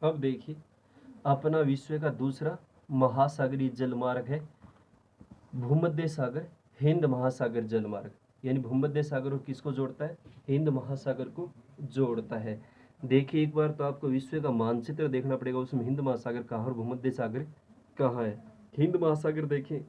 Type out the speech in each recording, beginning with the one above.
अब देखिए, अपना विश्व का दूसरा महासागरीय जलमार्ग है भूमध्य सागर हिंद महासागर जलमार्ग। यानी भूमध्य सागर को किसको जोड़ता है? हिंद महासागर को जोड़ता है। देखिए, एक बार तो आपको विश्व का मानचित्र देखना पड़ेगा, उसमें हिंद महासागर कहाँ और भूमध्य सागर कहाँ है। हिंद महासागर देखें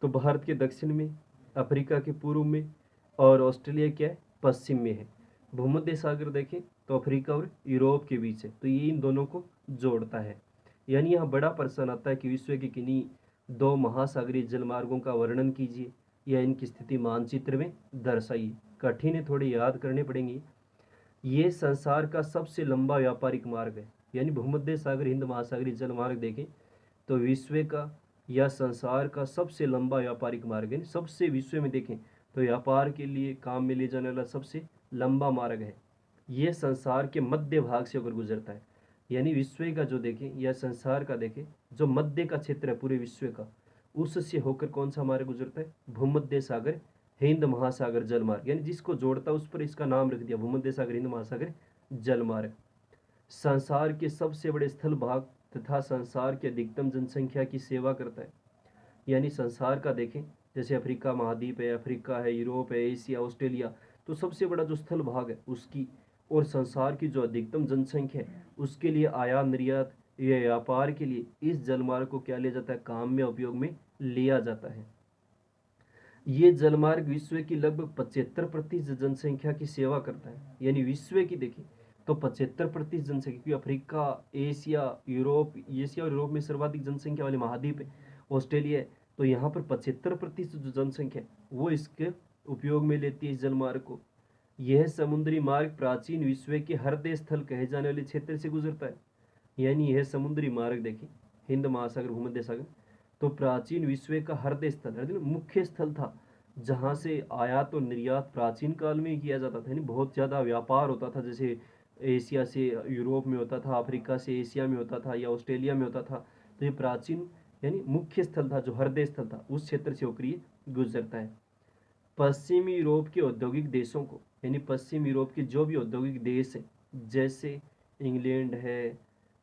तो भारत के दक्षिण में, अफ्रीका के पूर्व में और ऑस्ट्रेलिया क्या है, पश्चिम में है। भूमध्य सागर देखें तो अफ्रीका और यूरोप के बीच है, तो ये इन दोनों को जोड़ता है। यानी यहाँ बड़ा प्रश्न आता है कि विश्व के किन्हीं दो महासागरीय जलमार्गों का वर्णन कीजिए या इनकी स्थिति मानचित्र में दर्शाइए। कठिन है, थोड़े याद करने पड़ेंगे। ये संसार का सबसे लंबा व्यापारिक मार्ग है। यानी भूमध्य सागर हिंद महासागरीय जलमार्ग देखें तो विश्व का या संसार का सबसे लंबा व्यापारिक मार्ग है। सबसे विश्व में देखें तो व्यापार के लिए काम में ले जाने वाला सबसे लंबा मार्ग है। ये संसार के मध्य भाग से होकर गुजरता है। यानी विश्व का जो देखें या संसार का देखें, जो मध्य का क्षेत्र है पूरे विश्व का, उससे होकर कौन सा मार्ग गुजरता है? भूमध्य सागर हिंद महासागर जलमार्ग। यानी जिसको जोड़ता है उस पर इसका नाम रख दिया, भूमध्य सागर हिंद महासागर जलमार्ग। संसार के सबसे बड़े स्थल भाग तथा संसार की अधिकतम जनसंख्या की सेवा करता है। यानी संसार का देखें, जैसे अफ्रीका महाद्वीप है, अफ्रीका है, यूरोप है, एशिया, ऑस्ट्रेलिया, तो सबसे बड़ा जो स्थल भाग है उसकी और संसार की जो अधिकतम जनसंख्या है उसके लिए आयात निर्यात या व्यापार के लिए इस जलमार्ग को क्या लिया जाता है? काम में उपयोग में लिया जाता है। ये जलमार्ग विश्व की लगभग 75% जनसंख्या की सेवा करता है। यानी विश्व की देखें तो 75% जनसंख्या, क्योंकि अफ्रीका, एशिया और यूरोप में सर्वाधिक जनसंख्या वाले महाद्वीप है, ऑस्ट्रेलिया है, तो यहाँ पर 75% जो जनसंख्या है वो इसके उपयोग में लेती है इस जलमार्ग को। यह समुद्री मार्ग प्राचीन विश्व के हृदय स्थल कहे जाने वाले क्षेत्र से गुजरता है। यानी यह समुद्री मार्ग देखें, हिंद महासागर भूमध्य सागर, तो प्राचीन विश्व का हृदय स्थल, मुख्य स्थल था जहाँ से आयात और निर्यात प्राचीन काल में किया जाता था। यानी बहुत ज़्यादा व्यापार होता था, जैसे एशिया से यूरोप में होता था, अफ्रीका से एशिया में होता था या ऑस्ट्रेलिया में होता था। तो ये प्राचीन यानी मुख्य स्थल था, जो हृदय स्थल था, उस क्षेत्र से होकर ये गुजरता है। पश्चिमी यूरोप के औद्योगिक देशों को, यानी पश्चिम यूरोप के जो भी औद्योगिक देश हैं, जैसे इंग्लैंड है,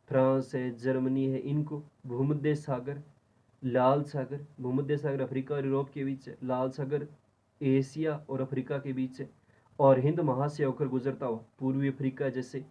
फ्रांस है, जर्मनी है, इनको भूमध्य सागर, लाल सागर, भूमध्य सागर अफ्रीका और यूरोप के बीच है, लाल सागर एशिया और अफ्रीका के बीच है, और हिंद महासागर होकर गुजरता हुआ पूर्वी अफ्रीका, जैसे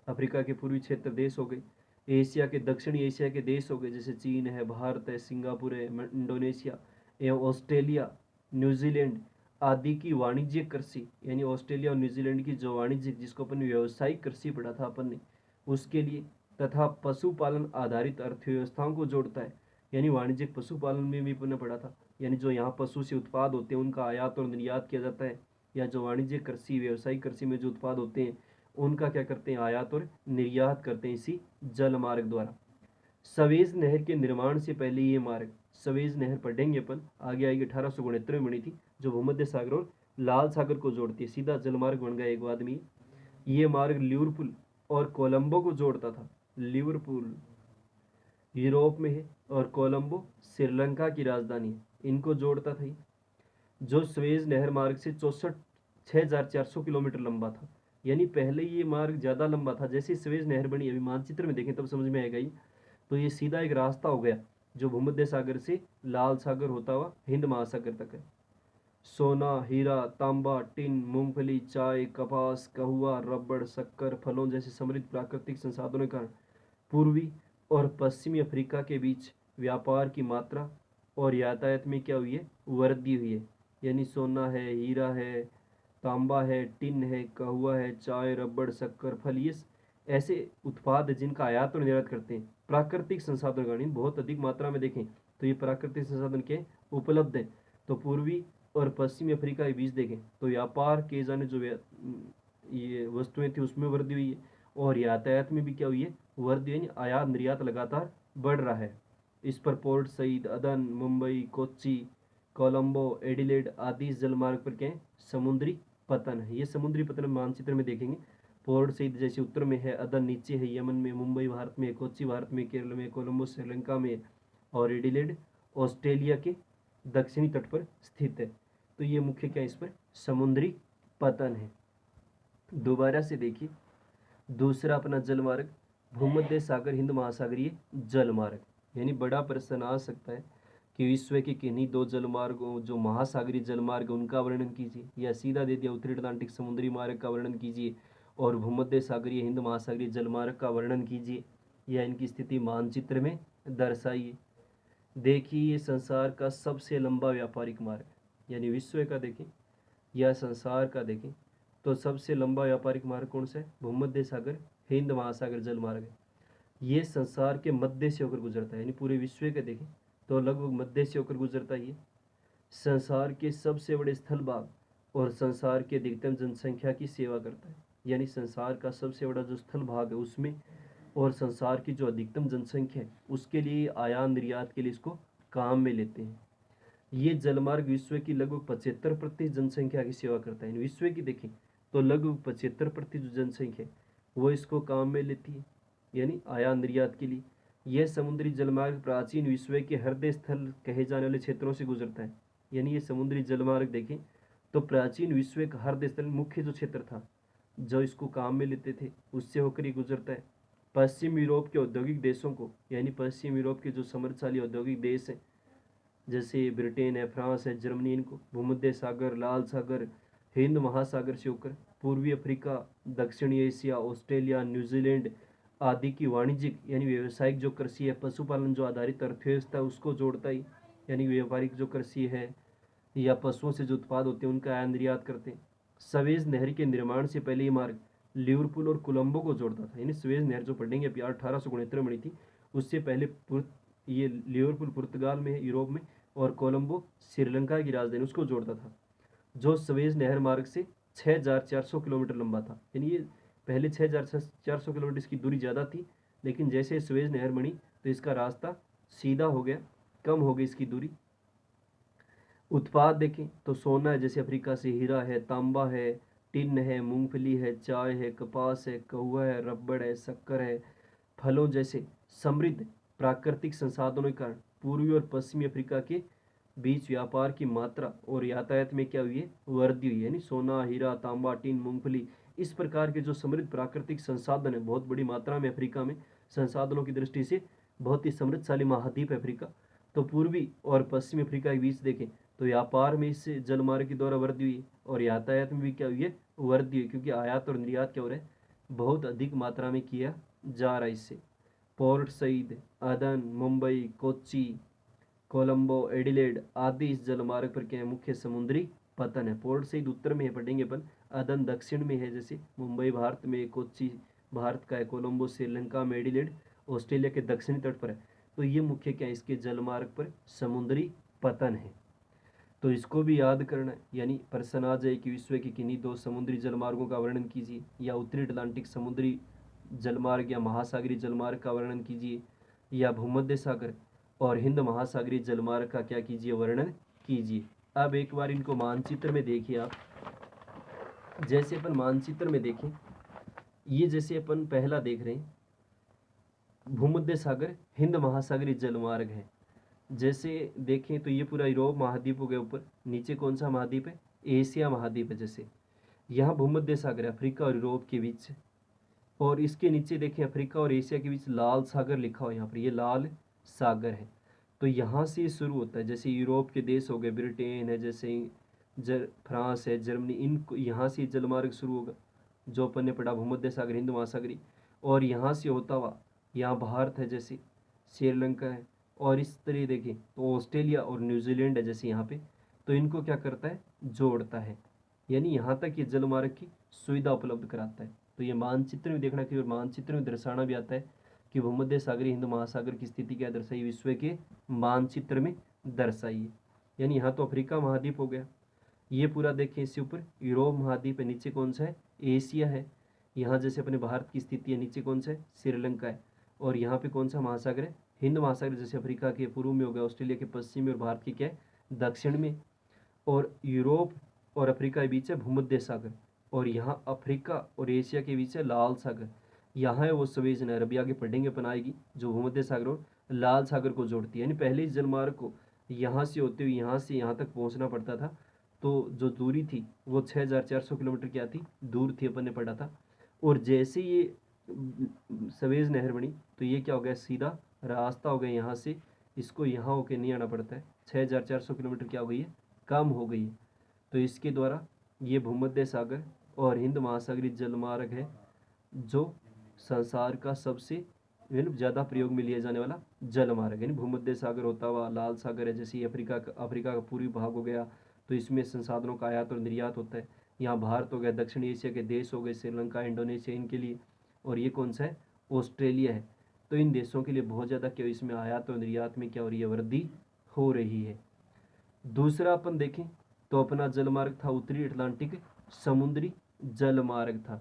अफ्रीका के पूर्वी क्षेत्र देश हो गए, एशिया के दक्षिणी एशिया के देश हो गए, जैसे चीन है, भारत है, सिंगापुर है, इंडोनेशिया एवं ऑस्ट्रेलिया, न्यूजीलैंड आदि की वाणिज्यिक कृषि, यानी ऑस्ट्रेलिया और न्यूजीलैंड की जो वाणिज्यिक, जिसको अपन व्यावसायिक कृषि पढ़ा था अपन ने, उसके लिए, तथा पशुपालन आधारित अर्थव्यवस्थाओं को जोड़ता है। यानी वाणिज्यिक पशुपालन में भी अपन ने पढ़ा था, यानी जो यहाँ पशु से उत्पाद होते हैं उनका आयात और निर्यात किया जाता है, या जो वाणिज्यिक कृषि व्यावसायिक कृषि में जो उत्पाद होते हैं उनका क्या करते हैं? आयात और निर्यात करते हैं इसी जल मार्ग द्वारा। सवेज नहर के निर्माण से पहले ये मार्ग, सवेज नहर पढ़ेंगे अपन, आगे आएगी, 1869 में बनी थी, जो भूमध्य सागर और लाल सागर को जोड़ती है, सीधा जलमार्ग बन गया एक बाद में। ये मार्ग लिवरपूल और कोलंबो को जोड़ता था। लिवरपूल यूरोप में है और कोलंबो श्रीलंका की राजधानी है, इनको जोड़ता था। जो स्वेज नहर मार्ग से 64,400 किलोमीटर लंबा था। यानी पहले ये मार्ग ज़्यादा लंबा था, जैसे स्वेज नहर बनी, अभी मानचित्र में देखें तब समझ में आएगा ही, तो ये सीधा एक रास्ता हो गया जो भूमध्य सागर से लाल सागर होता हुआ हिंद महासागर तक है। सोना, हीरा, तांबा, टिन, मूंगफली, चाय, कपास, कहवा, रबड़, शक्कर, फलों जैसे समृद्ध प्राकृतिक संसाधनों के कारण पूर्वी और पश्चिमी अफ्रीका के बीच व्यापार की मात्रा और यातायात में क्या हुई है? वृद्धि हुई है। यानी सोना है, हीरा है, तांबा है, टिन है, कहवा है, चाय, रबड़, शक्कर, फल, ये ऐसे उत्पाद है जिनका आयात और निर्यात करते हैं प्राकृतिक संसाधन का। बहुत अधिक मात्रा में देखें तो ये प्राकृतिक संसाधन के उपलब्ध है। तो पूर्वी और पश्चिमी अफ्रीका के बीच देखें तो व्यापार किए जाने जो ये वस्तुएं थी उसमें वृद्धि हुई है, और यातायात में भी क्या हुई है? वृद्धि, यानी आयात निर्यात लगातार बढ़ रहा है। इस पर पोर्ट सईद, अदन, मुंबई, कोच्चि, कोलंबो, एडिलेड आदि इस जलमार्ग पर क्या है? समुद्री पतन है। ये समुद्री पतन मानचित्र में देखेंगे। पोर्ट सईद जैसे उत्तर में है, अदन नीचे है यमन में, मुंबई भारत में, कोच्चि भारत में, केरल में, कोलंबो श्रीलंका में, और एडिलेड ऑस्ट्रेलिया के दक्षिणी तट पर स्थित है। तो ये मुख्य क्या, इस पर समुद्री पतन है। दोबारा से देखिए, दूसरा अपना जलमार्ग भूमध्य सागर हिंद महासागरीय जलमार्ग। यानी बड़ा प्रश्न आ सकता है कि विश्व के किन्हीं दो जलमार्गों जो महासागरीय जलमार्ग उनका वर्णन कीजिए, या सीधा दे दिया उत्तरी अटलांटिक समुद्री मार्ग का वर्णन कीजिए और भूमध्य सागरीय हिंद महासागरीय जलमार्ग का वर्णन कीजिए, या इनकी स्थिति मानचित्र में दर्शाइए। देखिए ये संसार का सबसे लंबा व्यापारिक मार्ग, यानी विश्व का देखें या संसार का देखें तो सबसे लंबा व्यापारिक मार्ग कौन सा है? भूमध्य सागर हिंद महासागर जल मार्ग है। ये संसार के मध्य से होकर गुजरता है, यानी पूरे विश्व के देखें तो लगभग मध्य से होकर गुजरता है। ये संसार के सबसे बड़े स्थल भाग और संसार की अधिकतम जनसंख्या की सेवा करता है। यानी संसार का सबसे बड़ा जो स्थल भाग है उसमें और संसार की जो अधिकतम जनसंख्या है उसके लिए आयात निर्यात के लिए इसको काम में लेते हैं। ये जलमार्ग विश्व की लगभग 75% जनसंख्या की सेवा करता है। विश्व की देखें तो लगभग 75% जो जनसंख्या है वो इसको काम में लेती है, यानी आयात निर्यात के लिए। यह समुद्री जलमार्ग प्राचीन विश्व के हृदय स्थल कहे जाने वाले क्षेत्रों से गुजरता है। यानी ये समुद्री जलमार्ग देखें तो प्राचीन विश्व का हृदय स्थल मुख्य जो क्षेत्र था जो इसको काम में लेते थे उससे होकर ये गुजरता है। पश्चिम यूरोप के औद्योगिक देशों को, यानी पश्चिम यूरोप के जो समृद्धशाली औद्योगिक देश हैं जैसे ब्रिटेन है, फ्रांस है, जर्मनी, इनको भूमध्य सागर, लाल सागर, हिंद महासागर से होकर पूर्वी अफ्रीका, दक्षिणी एशिया, ऑस्ट्रेलिया, न्यूजीलैंड आदि की वाणिज्यिक यानी व्यावसायिक जो कृषि है, पशुपालन जो आधारित अर्थव्यवस्था है उसको जोड़ता ही। यानी व्यापारिक जो कृषि है या पशुओं से जो उत्पाद होते हैं उनका आयात निर्यात करते हैं। सवेज नहर के निर्माण से पहले ये मार्ग लिवरपूल और कोलंबो को जोड़ता था। यानी सवेज नहर जो पढ़ेंगे अभी 1869 में बनी थी, उससे पहले ये लिवरपूल पुर्तगाल में है, यूरोप में, और कोलंबो श्रीलंका की राजधानी उसको जोड़ता था, जो सवेज नहर मार्ग से 6400 किलोमीटर लंबा था। यानी ये पहले 6400 किलोमीटर इसकी दूरी ज़्यादा थी, लेकिन जैसे सवेज नहर बनी तो इसका रास्ता सीधा हो गया, कम हो गई इसकी दूरी। उत्पाद देखें तो सोना है, जैसे अफ्रीका से हीरा है, तांबा है, टिन है, मूंगफली है, चाय है, कपास है, कहुआ है, रबड़ है, शक्कर है। फलों जैसे समृद्ध प्राकृतिक संसाधनों के कारण पूर्वी और पश्चिमी अफ्रीका के बीच व्यापार की मात्रा और यातायात में क्या हुई है? वृद्धि हुई है। यानी सोना, हीरा, तांबा, टीन, मूंगफली, इस प्रकार के जो समृद्ध प्राकृतिक संसाधन है बहुत बड़ी मात्रा में अफ्रीका में संसाधनों की दृष्टि से बहुत ही समृद्धशाली महाद्वीप है अफ्रीका। तो पूर्वी और पश्चिमी अफ्रीका के बीच देखें तो व्यापार में इस जलमार्ग के द्वारा वृद्धि हुई और यातायात में भी क्या हुई है? वृद्धि हुई, क्योंकि आयात और निर्यात क्या हो रहा है? बहुत अधिक मात्रा में किया जा रहा है इससे। पोर्ट सईद, अदन, मुंबई, कोच्चि, कोलंबो, एडिलेड आदि इस जलमार्ग पर क्या है? मुख्य समुद्री पतन है। पोर्ट सईद उत्तर में है, पढ़ेंगे अपन। अदन दक्षिण में है, जैसे मुंबई भारत में, कोच्चि भारत का है, कोलंबो श्रीलंका में, एडिलेड ऑस्ट्रेलिया के दक्षिणी तट पर है। तो ये मुख्य क्या है? इसके जलमार्ग पर समुद्री पतन है। तो इसको भी याद करना है। यानी प्रश्न आ जाए कि विश्व के किन्हीं दो समुद्री जलमार्गों का वर्णन कीजिए, या उत्तरी अटलांटिक समुद्री जलमार्ग या महासागरीय जलमार्ग का वर्णन कीजिए, या भूमध्य सागर और हिंद महासागरीय जलमार्ग का क्या कीजिए? वर्णन कीजिए। अब एक बार इनको मानचित्र में देखिए आप। जैसे अपन मानचित्र में देखें, ये जैसे अपन पहला देख रहे हैं भूमध्य सागर हिंद महासागरीय जलमार्ग है। जैसे देखें तो ये पूरा यूरोप महाद्वीप हो गया ऊपर, नीचे कौन सा महाद्वीप है? एशिया महाद्वीप है। जैसे यहाँ भूमध्य सागर है अफ्रीका और यूरोप के बीच, और इसके नीचे देखें अफ्रीका और एशिया के बीच लाल सागर लिखा हुआ, यहाँ पर ये लाल सागर है। तो यहाँ से शुरू होता है, जैसे यूरोप के देश हो गए, ब्रिटेन है, जैसे फ्रांस है, जर्मनी, इनको यहाँ से जलमार्ग शुरू होगा जो अपन ने पढ़ा भूमध्य सागर हिंद महासागरी, और यहाँ से होता हुआ यहाँ भारत है, जैसे श्रीलंका है, और इस तरह देखें तो ऑस्ट्रेलिया और न्यूजीलैंड है जैसे यहाँ पे, तो इनको क्या करता है? जोड़ता है। यानी यहाँ तक ये जलमार्ग की सुविधा उपलब्ध कराता है। तो ये मानचित्र में देखना कि मानचित्र में दर्शाना भी आता है कि भूमध्य सागरीय हिंद महासागर की स्थिति क्या दर्शाई? विश्व के मानचित्र में दर्शाई है। यानी यहाँ तो अफ्रीका महाद्वीप हो गया, ये पूरा देखें, इससे ऊपर यूरोप महाद्वीप है, नीचे कौन सा है? एशिया है। यहाँ जैसे अपने भारत की स्थिति है, नीचे कौन सा है? श्रीलंका है। और यहाँ पे कौन सा महासागर है? हिंद महासागर, जैसे अफ्रीका के पूर्व में हो गया, ऑस्ट्रेलिया के पश्चिम में और भारत के क्या है? दक्षिण में। और यूरोप और अफ्रीका के बीच है भूमध्य सागर, और यहाँ अफ्रीका और एशिया के बीच है लाल सागर। यहाँ है वो सवेज नहर, अभी आगे पढ़ेंगे अपन आएगी, जो भूमध्य सागर और लाल सागर को जोड़ती है। यानी पहले इस जलमार्ग को यहाँ से होते हुए यहाँ से यहाँ तक पहुँचना पड़ता था, तो जो दूरी थी वो 6400 किलोमीटर क्या थी? दूर थी, अपन ने पढ़ा था। और जैसे ये सवेज नहर बनी तो ये क्या हो गया, सीधा रास्ता हो गया यहाँ से, इसको यहाँ होके नहीं आना पड़ता है। 6400 किलोमीटर क्या हो गई है, कम हो गई है। तो इसके द्वारा ये भूमध्य सागर और हिंद महासागरीय जलमार्ग है जो संसार का सबसे ज़्यादा प्रयोग में लिया जाने वाला जलमार्ग है। भूमध्य सागर होता हुआ लाल सागर है, जैसे अफ्रीका का पूर्वी भाग हो गया, तो इसमें संसाधनों का आयात और निर्यात होता है। यहाँ भारत हो गया, दक्षिण एशिया के देश हो गए, श्रीलंका, इंडोनेशिया, इनके लिए। और ये कौन सा है, ऑस्ट्रेलिया है। तो इन देशों के लिए बहुत ज़्यादा क्या इसमें आयात और निर्यात में क्या हो रही है, वृद्धि हो रही है। दूसरा अपन देखें तो अपना जलमार्ग था उत्तरी अटलांटिक समुद्री जलमार्ग था।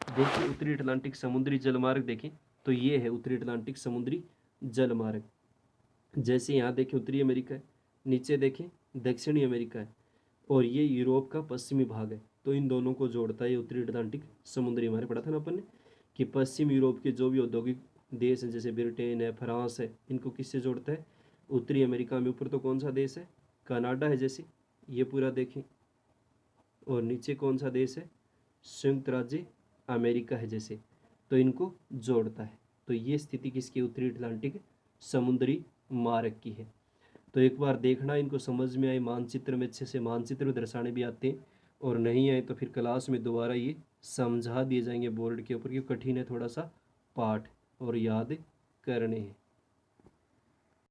देखिए उत्तरी अटलांटिक समुद्री जलमार्ग देखें तो ये है उत्तरी अटलांटिक समुद्री जलमार्ग। जैसे यहाँ देखें उत्तरी अमेरिका है, नीचे देखें दक्षिणी अमेरिका है, और ये यूरोप का पश्चिमी भाग है। तो इन दोनों को जोड़ता है उत्तरी अटलांटिक समुद्री। हमारे पढ़ा था ना अपन ने कि पश्चिम यूरोप के जो भी औद्योगिक देश हैं जैसे ब्रिटेन है, फ्रांस है, इनको किससे जोड़ता है, उत्तरी अमेरिका में। ऊपर तो कौन सा देश है, कनाडा है, जैसे ये पूरा देखें, और नीचे कौन सा देश है, संयुक्त राज्य अमेरिका है जैसे, तो इनको जोड़ता है। तो ये स्थिति किसकी, उत्तरी अटलांटिक समुद्री मार्ग की है। तो एक बार देखना, इनको समझ में आए मानचित्र में अच्छे से मानचित्र में दर्शाने भी आते हैं, और नहीं आए तो फिर क्लास में दोबारा ये समझा दिए जाएंगे बोर्ड के ऊपर, क्योंकि कठिन है थोड़ा सा पाठ और याद करने हैं।